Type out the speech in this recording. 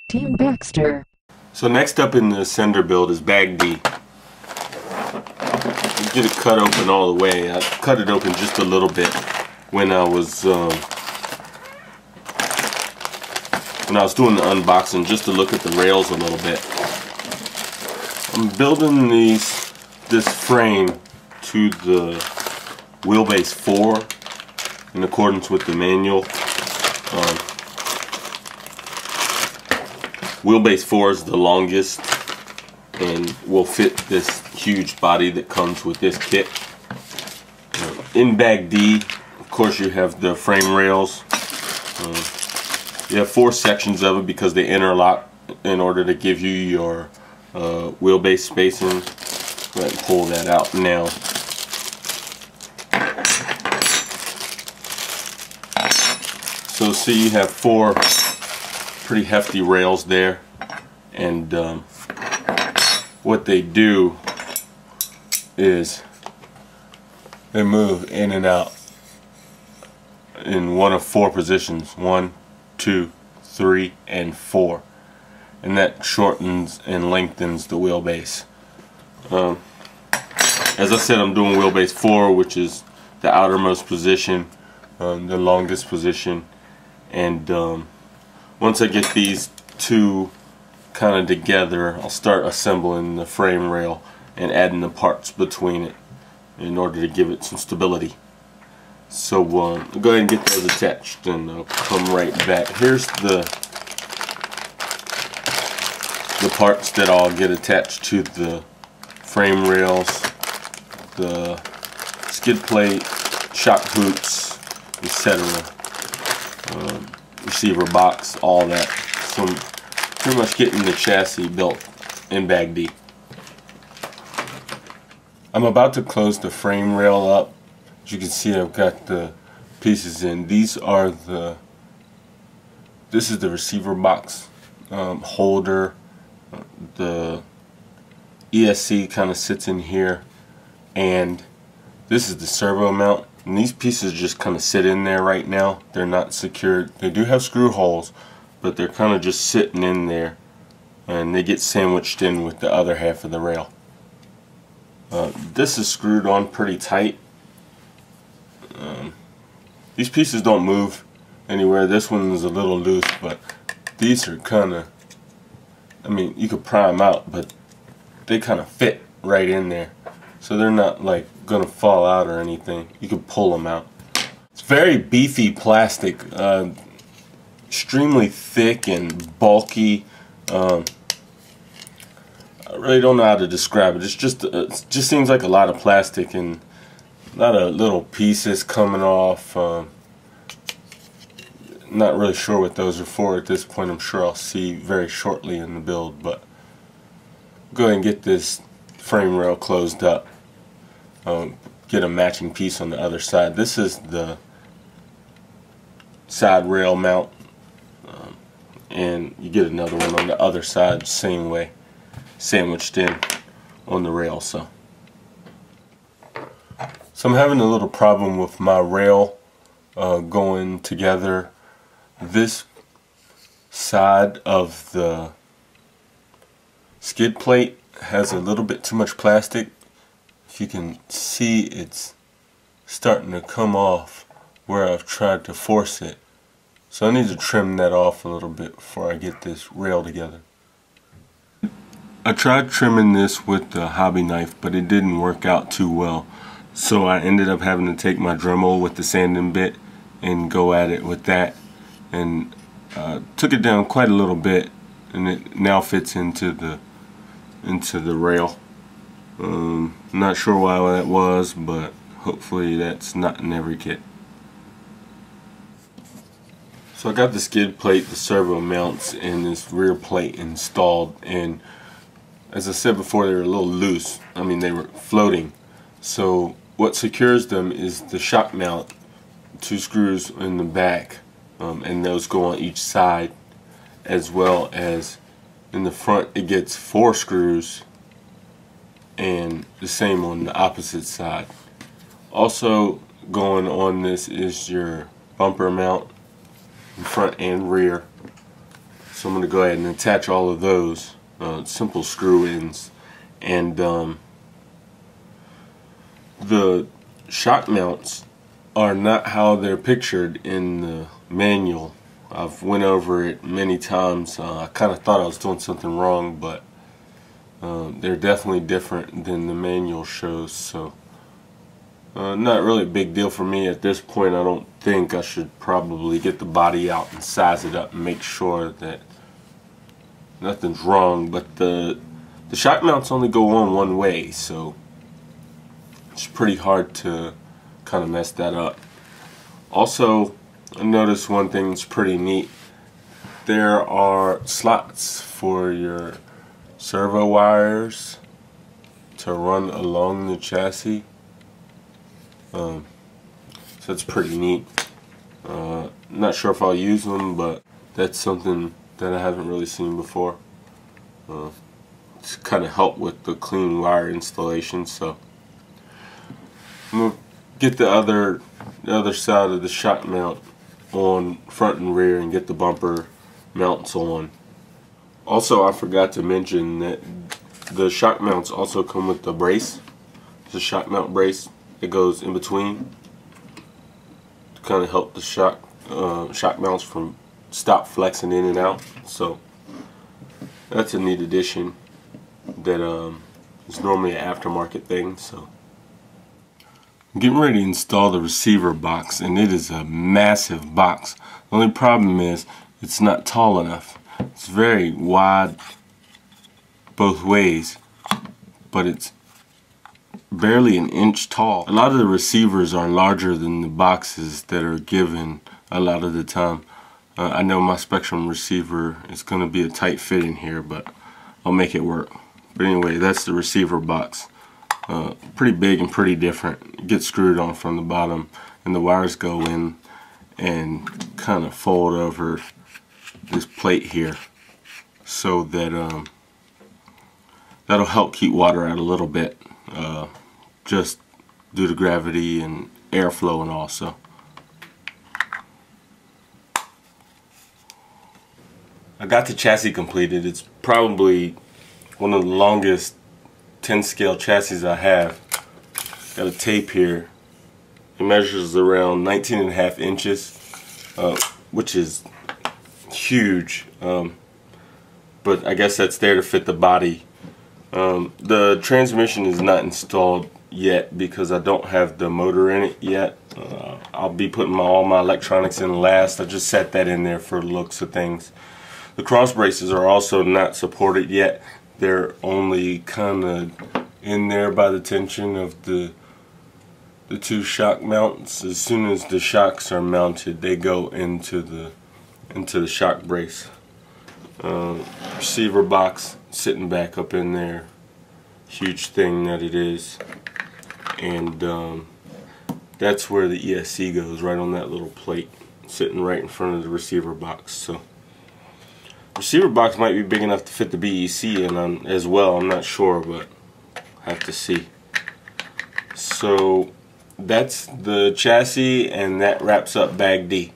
Team Baxter. So next up in the sender build is bag D. Get it cut open all the way. I cut it open just a little bit when I was doing the unboxing, just to look at the rails a little bit. I'm building this frame to the wheelbase 4 in accordance with the manual. Wheelbase 4 is the longest and will fit this huge body that comes with this kit. In bag D, of course, you have the frame rails. You have 4 sections of it because they interlock in order to give you your wheelbase spacing. Go ahead and pull that out now. So see, you have 4 pretty hefty rails there, and what they do is they move in and out in one of 4 positions: 1, 2, 3, and 4, and that shortens and lengthens the wheelbase. As I said, I'm doing wheelbase 4, which is the outermost position, the longest position, and once I get these 2 kind of together, I'll start assembling the frame rail and adding the parts between it in order to give it some stability. So I'll go ahead and get those attached, and I'll come right back. Here's the parts that I'll get attached to the frame rails: the skid plate, shock hoops, etc. Receiver box, all that. So I'm pretty much getting the chassis built in bag D. I'm about to close the frame rail up. As you can see, I've got the pieces in. This is the receiver box holder. The ESC kind of sits in here, and this is the servo mount. And these pieces just kind of sit in there right now. They're not secured. They do have screw holes, but they're kind of just sitting in there, and they get sandwiched in with the other half of the rail. This is screwed on pretty tight. These pieces don't move anywhere. This one is a little loose, but these are kind of, I mean, you could pry them out, but they kind of fit right in there. So they're not like gonna fall out or anything. You can pull them out. It's very beefy plastic, extremely thick and bulky. I really don't know how to describe it. It just seems like a lot of plastic and a lot of little pieces coming off. Not really sure what those are for at this point. I'm sure I'll see very shortly in the build, but go ahead and get this frame rail closed up. Get a matching piece on the other side. This is the side rail mount, and you get another one on the other side, same way, sandwiched in on the rail. So I'm having a little problem with my rail going together. This side of the skid plate has a little bit too much plastic. If you can see, it's starting to come off where I've tried to force it. So I need to trim that off a little bit before I get this rail together. I tried trimming this with the hobby knife, but it didn't work out too well. So I ended up having to take my Dremel with the sanding bit and go at it with that, and took it down quite a little bit, and it now fits into the rail. Not sure why that was, but hopefully that's not in every kit. So I got the skid plate, the servo mounts, and this rear plate installed, and as I said before, they were a little loose. I mean, they were floating. So what secures them is the shock mount, 2 screws in the back, and those go on each side, as well as in the front it gets 4 screws, and the same on the opposite side. Also going on this is your bumper mount in front and rear. So I'm going to go ahead and attach all of those simple screw ins. And the shock mounts are not how they're pictured in the manual. I've went over it many times. I kind of thought I was doing something wrong, but they're definitely different than the manual shows. So not really a big deal for me at this point. I don't think I should probably get the body out and size it up and make sure that nothing's wrong. But the shock mounts only go on one way, so it's pretty hard to kind of mess that up. Also, I noticed one thing that's pretty neat. There are slots for your servo wires to run along the chassis. So that's pretty neat. Not sure if I'll use them, but that's something that I haven't really seen before. It's kind of help with the clean wire installation. So I'm gonna get the other side of the shock mount on front and rear and get the bumper mounts on. Also, I forgot to mention that the shock mounts also come with the brace. The shock mount brace that goes in between to kind of help the shock mounts from stop flexing in and out. So that's a neat addition that is normally an aftermarket thing. So I'm getting ready to install the receiver box, and it is a massive box. The only problem is it's not tall enough. It's very wide both ways, but it's barely an inch tall. A lot of the receivers are larger than the boxes that are given a lot of the time. I know my Spectrum receiver is going to be a tight fit in here, but I'll make it work. But anyway, that's the receiver box. Pretty big and pretty different. It gets screwed on from the bottom, and the wires go in and kind of fold over this plate here, so that that'll help keep water out a little bit, just due to gravity and airflow and all. So I got the chassis completed. It's probably one of the longest 10 scale chassis I have. Got a tape here. It measures around 19.5 inches, which is huge, but I guess that's there to fit the body. The transmission is not installed yet because I don't have the motor in it yet. I'll be putting all my electronics in last. I just set that in there for the looks of things. The cross braces are also not supported yet. They're only kind of in there by the tension of the two shock mounts. As soon as the shocks are mounted, they go into the shock brace. Receiver box sitting back up in there, huge thing that it is, and that's where the ESC goes, right on that little plate sitting right in front of the receiver box. So receiver box might be big enough to fit the BEC in as well. I'm not sure, but have to see. So that's the chassis, and that wraps up Bag D.